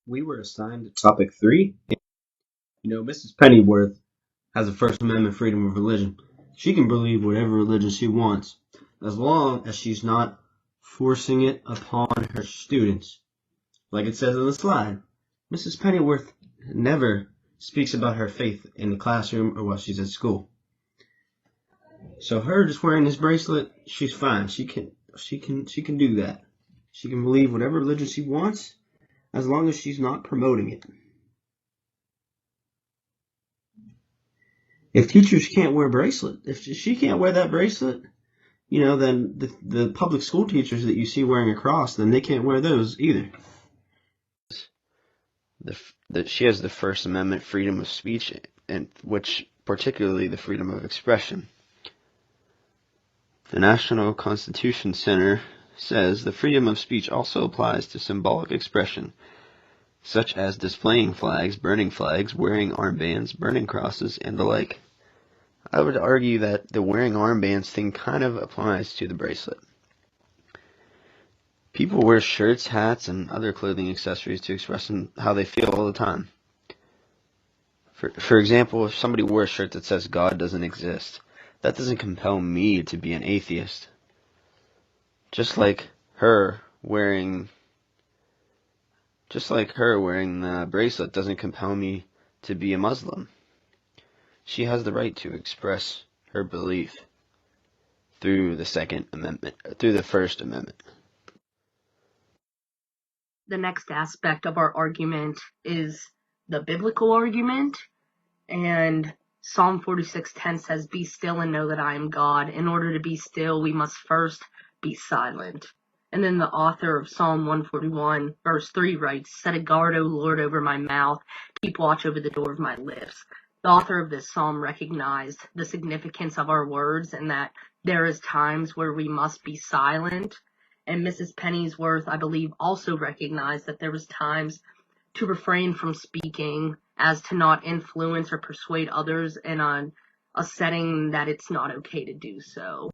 We were assigned topic 3. Mrs. Pennyworth has a First Amendment freedom of religion. She can believe whatever religion she wants, as long as she's not forcing it upon her students. Like it says on the slide, Mrs. Pennyworth never speaks about her faith in the classroom or while she's at school. So her just wearing this bracelet, she's fine. She can do that. She can believe whatever religion she wants, as long as she's not promoting it. If teachers can't wear bracelet, if she can't wear that bracelet, then the public school teachers that you see wearing a cross, then they can't wear those either. She has the First Amendment freedom of speech, and which particularly the freedom of expression. The National Constitution Center says the freedom of speech also applies to symbolic expression, such as displaying flags, burning flags, wearing armbands, burning crosses, and the like. I would argue that the wearing armbands thing kind of applies to the bracelet. People wear shirts, hats, and other clothing accessories to express how they feel all the time. For example, if somebody wore a shirt that says God doesn't exist, that doesn't compel me to be an atheist. Just like her wearing the bracelet doesn't compel me to be a Muslim. She has the right to express her belief through the First Amendment. The next aspect of our argument is the biblical argument, and Psalm 46:10 says, "Be still and know that I am God." In order to be still, we must first be silent. And then the author of Psalm 141, verse 3 writes, "Set a guard, O Lord, over my mouth. Keep watch over the door of my lips." The author of this psalm recognized the significance of our words and that there is times where we must be silent. And Mrs. Pennyworth, I believe, also recognized that there was times to refrain from speaking as to not influence or persuade others in a setting that it's not okay to do so.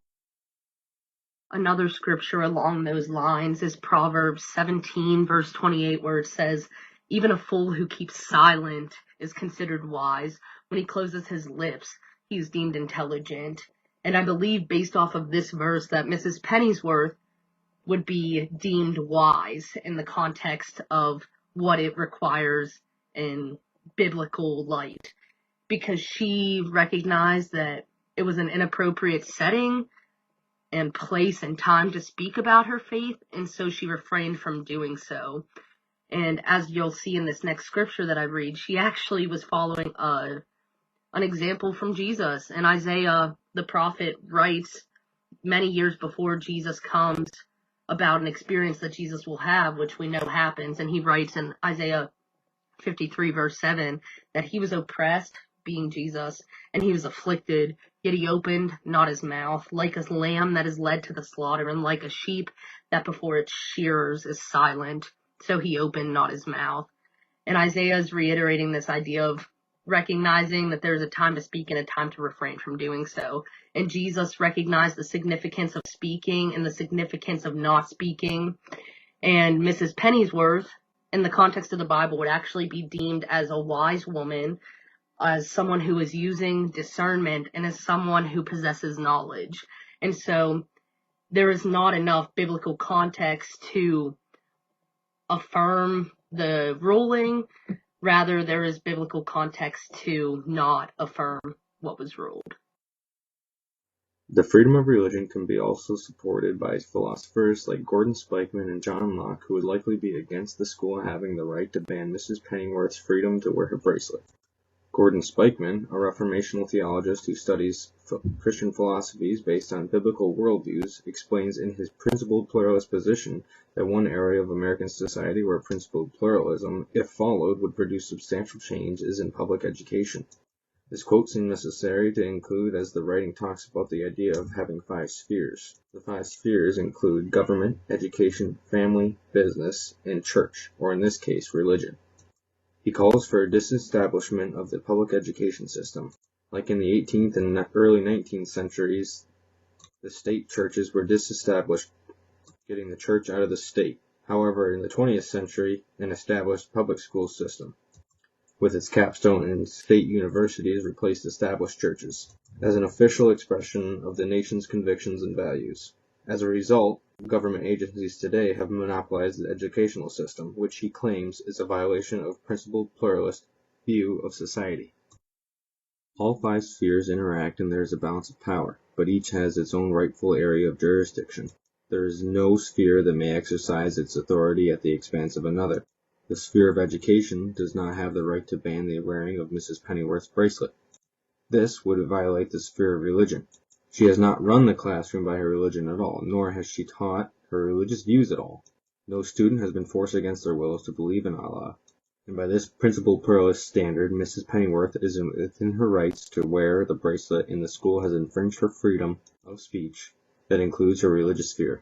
Another scripture along those lines is Proverbs 17, verse 28, where it says, "Even a fool who keeps silent is considered wise. When he closes his lips, he is deemed intelligent." And I believe, based off of this verse, that Mrs. Pennyworth would be deemed wise in the context of what it requires in biblical light, because she recognized that it was an inappropriate setting and place and time to speak about her faith, and so she refrained from doing so. And as you'll see in this next scripture that I read, she actually was following an example from Jesus. And Isaiah, the prophet, writes many years before Jesus comes about an experience that Jesus will have, which we know happens. And he writes in Isaiah 53, verse 7, that he was oppressed, being Jesus, and he was afflicted, yet he opened not his mouth, like a lamb that is led to the slaughter, and like a sheep that before its shearers is silent, so he opened not his mouth. And Isaiah is reiterating this idea of recognizing that there's a time to speak and a time to refrain from doing so. And Jesus recognized the significance of speaking and the significance of not speaking. And Mrs. Pennyworth, in the context of the Bible, would actually be deemed as a wise woman, as someone who is using discernment, and as someone who possesses knowledge. And so there is not enough biblical context to affirm the ruling. Rather, there is biblical context to not affirm what was ruled. The freedom of religion can be also supported by philosophers like Gordon Spikeman and John Locke, who would likely be against the school having the right to ban Mrs. Pennyworth's freedom to wear her bracelet. Gordon Spikeman, a Reformational theologist who studies Christian philosophies based on biblical worldviews, explains in his principled pluralist position that one area of American society where principled pluralism, if followed, would produce substantial change is in public education. This quote seemed necessary to include as the writing talks about the idea of having 5 spheres. The 5 spheres include government, education, family, business, and church, or in this case, religion. He calls for a disestablishment of the public education system. Like in the 18th and early 19th centuries, the state churches were disestablished, getting the church out of the state. However, in the 20th century, an established public school system, with its capstone in state universities, replaced established churches as an official expression of the nation's convictions and values. As a result, government agencies today have monopolized the educational system, which he claims is a violation of principled pluralist view of society. All five spheres interact and there is a balance of power, but each has its own rightful area of jurisdiction. There is no sphere that may exercise its authority at the expense of another. The sphere of education does not have the right to ban the wearing of Mrs. Pennyworth's bracelet. This would violate the sphere of religion. She has not run the classroom by her religion at all, nor has she taught her religious views at all. No student has been forced against their wills to believe in Allah. And by this principled pluralist standard, Mrs. Pennyworth is within her rights to wear the bracelet, and the school has infringed her freedom of speech that includes her religious sphere.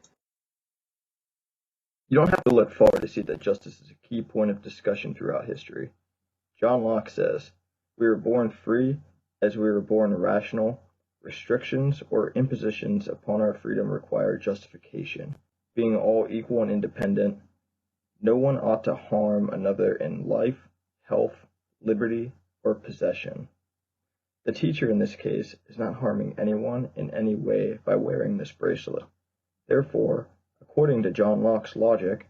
You don't have to look far to see that justice is a key point of discussion throughout history. John Locke says, "We were born free as we were born rational. Restrictions or impositions upon our freedom require justification. Being all equal and independent, no one ought to harm another in life, health, liberty, or possession." The teacher in this case is not harming anyone in any way by wearing this bracelet. Therefore, according to John Locke's logic,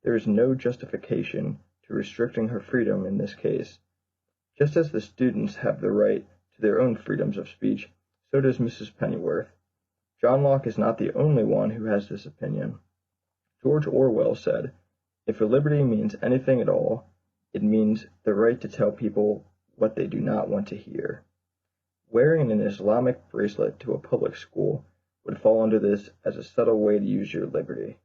there is no justification to restricting her freedom in this case. Just as the students have the right to their own freedoms of speech, so does Mrs. Pennyworth. John Locke is not the only one who has this opinion. George Orwell said, "If a liberty means anything at all, it means the right to tell people what they do not want to hear." Wearing an Islamic bracelet to a public school would fall under this as a subtle way to use your liberty.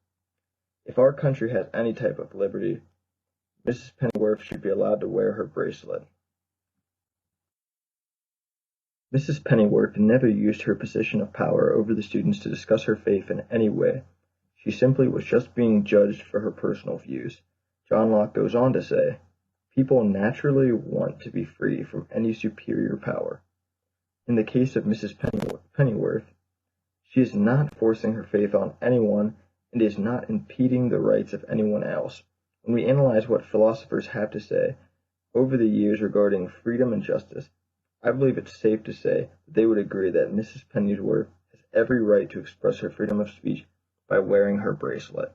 If our country has any type of liberty, Mrs. Pennyworth should be allowed to wear her bracelet. Mrs. Pennyworth never used her position of power over the students to discuss her faith in any way. She simply was just being judged for her personal views. John Locke goes on to say, "People naturally want to be free from any superior power." In the case of Mrs. Pennyworth, she is not forcing her faith on anyone and is not impeding the rights of anyone else. When we analyze what philosophers have to say over the years regarding freedom and justice, I believe it's safe to say that they would agree that Mrs. Pennyworth has every right to express her freedom of speech by wearing her bracelet.